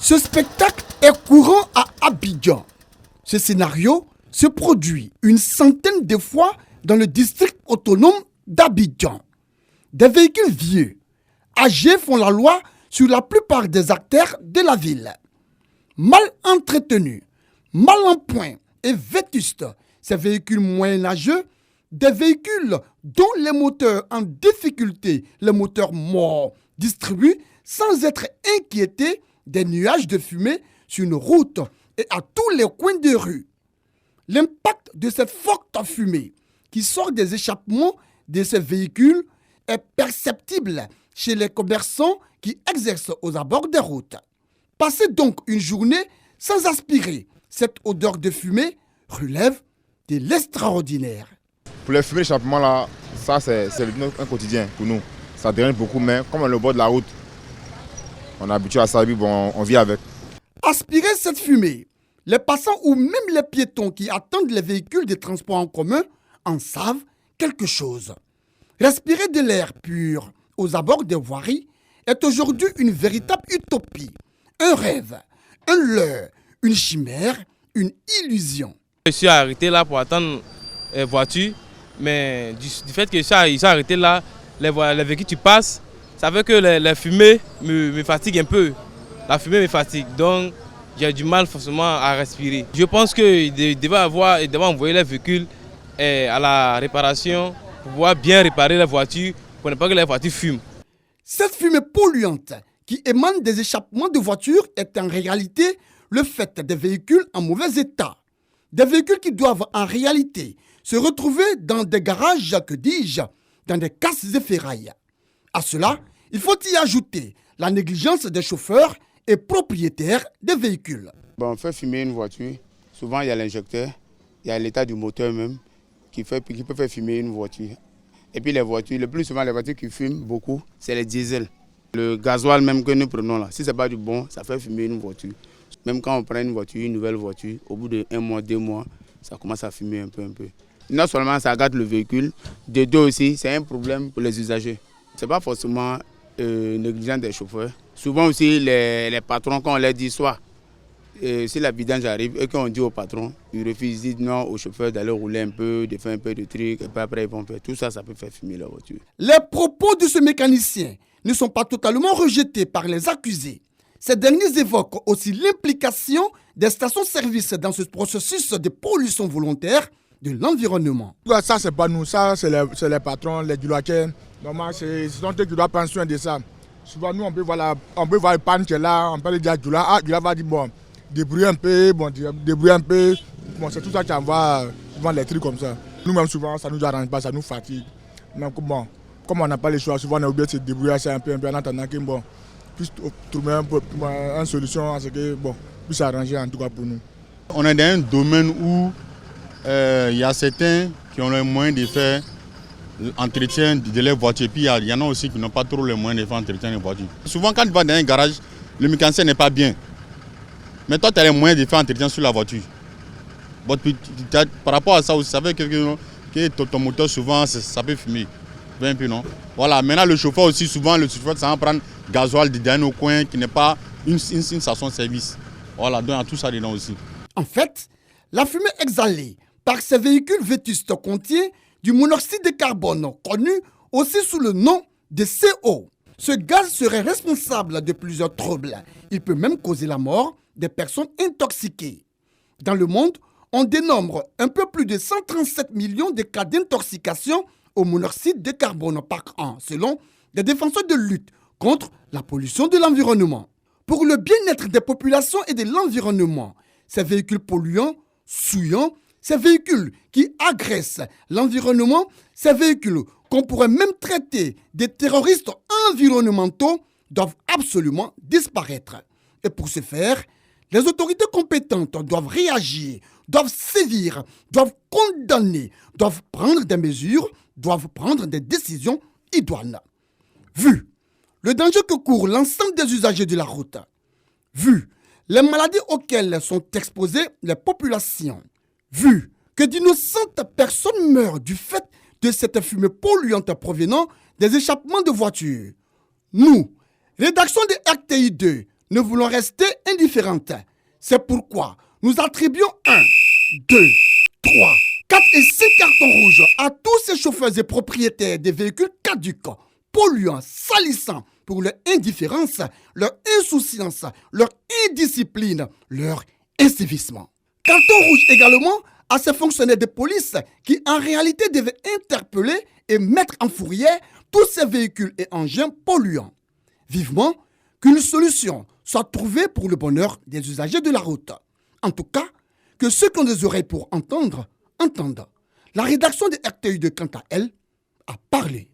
Ce spectacle est courant à Abidjan. Ce scénario se produit une centaine de fois dans le district autonome d'Abidjan. Des véhicules vieux, âgés font la loi sur la plupart des artères de la ville. Mal entretenus, mal en point et vétustes, ces véhicules moyenâgeux, des véhicules dont les moteurs en difficulté, les moteurs morts, distribuent sans être inquiétés des nuages de fumée sur une route et à tous les coins de rue. L'impact de cette forte fumée qui sort des échappements de ces véhicules est perceptible chez les commerçants qui exercent aux abords des routes. Passer donc une journée sans aspirer cette odeur de fumée relève de l'extraordinaire. Pour les fumées d'échappement, là, ça c'est un quotidien pour nous. Ça dérange beaucoup, mais comme on est au bord de la route, on est habitué à ça, bon, on vit avec. Aspirer cette fumée, les passants ou même les piétons qui attendent les véhicules de transport en commun en savent quelque chose. Respirer de l'air pur aux abords des voiries est aujourd'hui une véritable utopie, un rêve, un leurre, une chimère, une illusion. Je suis arrêté là pour attendre les voitures, mais du fait que ils sont arrêtés là, les véhicules qui passent, ça veut que les fumées me fatiguent un peu. La fumée me fatigue, donc j'ai du mal forcément à respirer. Je pense qu'ils devaient envoyer les véhicules à la réparation pour pouvoir bien réparer les voitures, pour ne pas que les voitures fument. Cette fumée polluante qui émane des échappements de voitures est en réalité le fait des véhicules en mauvais état. Des véhicules qui doivent en réalité se retrouver dans des garages, que dis-je, dans des casses et ferrailles. À cela, il faut y ajouter la négligence des chauffeurs et propriétaires des véhicules. On fait fumer une voiture, souvent il y a l'injecteur, il y a l'état du moteur même qui peut faire fumer une voiture. Et puis les voitures, le plus souvent les voitures qui fument beaucoup, c'est les diesels. Le gasoil même que nous prenons là, si ce n'est pas du bon, ça fait fumer une voiture. Même quand on prend une nouvelle voiture, au bout de 1 mois, 2 mois, ça commence à fumer un peu. Non seulement ça gâte le véhicule, de deux aussi, c'est un problème pour les usagers. Ce n'est pas forcément négligent des chauffeurs. Souvent aussi, les patrons, quand on leur dit soit, si la vidange arrive et qu'on dit au patron, ils refusent, ils disent non au chauffeur d'aller rouler un peu, de faire un peu de trucs, et puis après ils vont faire tout ça, ça peut faire fumer la voiture. Les propos de ce mécanicien ne sont pas totalement rejetés par les accusés. Ces derniers évoquent aussi l'implication des stations-service dans ce processus de pollution volontaire de l'environnement. Ça, c'est pas nous, ça, c'est les patrons, les diloquets. Normalement, c'est eux qui doivent prendre soin de ça. Souvent, nous, on peut voir le panne qui est là, on peut lui dire à Djoula, Djoula va dire, bon, débrouille un peu, bon, c'est tout ça qui envoie les trucs comme ça. Nous-mêmes, souvent, ça ne nous arrange pas, ça nous fatigue. Donc, bon, comme on n'a pas le choix, souvent, on est obligé de se débrouiller un peu en attendant que, bon, puisse trouver une solution à ce que, bon, puisse s'arranger en tout cas pour nous. On est dans un domaine où il y a certains qui ont les moyens de faire l'entretien de leurs voitures, puis il y en a aussi qui n'ont pas trop les moyens de faire l'entretien des voitures. Souvent, quand tu vas dans un garage, le mécanicien n'est pas bien. Mais toi, tu as les moyens de faire l'entretien sur la voiture. Bon, par rapport à ça aussi, ça veut que ton moteur, souvent, ça peut fumer. Un peu, non? Voilà. Maintenant, le chauffeur aussi, souvent, ça va prendre gasoil de dernier au coin qui n'est pas une station-service. Voilà, donc il y a tout ça dedans aussi. En fait, la fumée exhalée par ces véhicules vétustes contient du monoxyde de carbone, connu aussi sous le nom de CO. Ce gaz serait responsable de plusieurs troubles. Il peut même causer la mort des personnes intoxiquées. Dans le monde, on dénombre un peu plus de 137 millions de cas d'intoxication au monoxyde de carbone par an, selon des défenseurs de lutte contre la pollution de l'environnement. Pour le bien-être des populations et de l'environnement, ces véhicules polluants, souillants, ces véhicules qui agressent l'environnement, ces véhicules qu'on pourrait même traiter de terroristes environnementaux doivent absolument disparaître. Et pour ce faire, les autorités compétentes doivent réagir, doivent sévir, doivent condamner, doivent prendre des mesures, doivent prendre des décisions idoines. Vu le danger que court l'ensemble des usagers de la route, vu les maladies auxquelles sont exposées les populations, vu que d'innocentes personnes meurent du fait de cette fumée polluante provenant des échappements de voitures, nous, rédaction de RTI2, ne voulons rester indifférentes. C'est pourquoi nous attribuons 1, 2, 3, 4 et 5 cartons rouges à tous ces chauffeurs et propriétaires des véhicules caducs, polluants, salissants pour leur indifférence, leur insouciance, leur indiscipline, leur incivisme. Carton rouge également à ces fonctionnaires de police qui en réalité devaient interpeller et mettre en fourrière tous ces véhicules et engins polluants. Vivement qu'une solution soit trouvée pour le bonheur des usagers de la route. En tout cas, que ceux qui ont des oreilles pour entendre, entendent. La rédaction de RTU2, quant à elle, a parlé.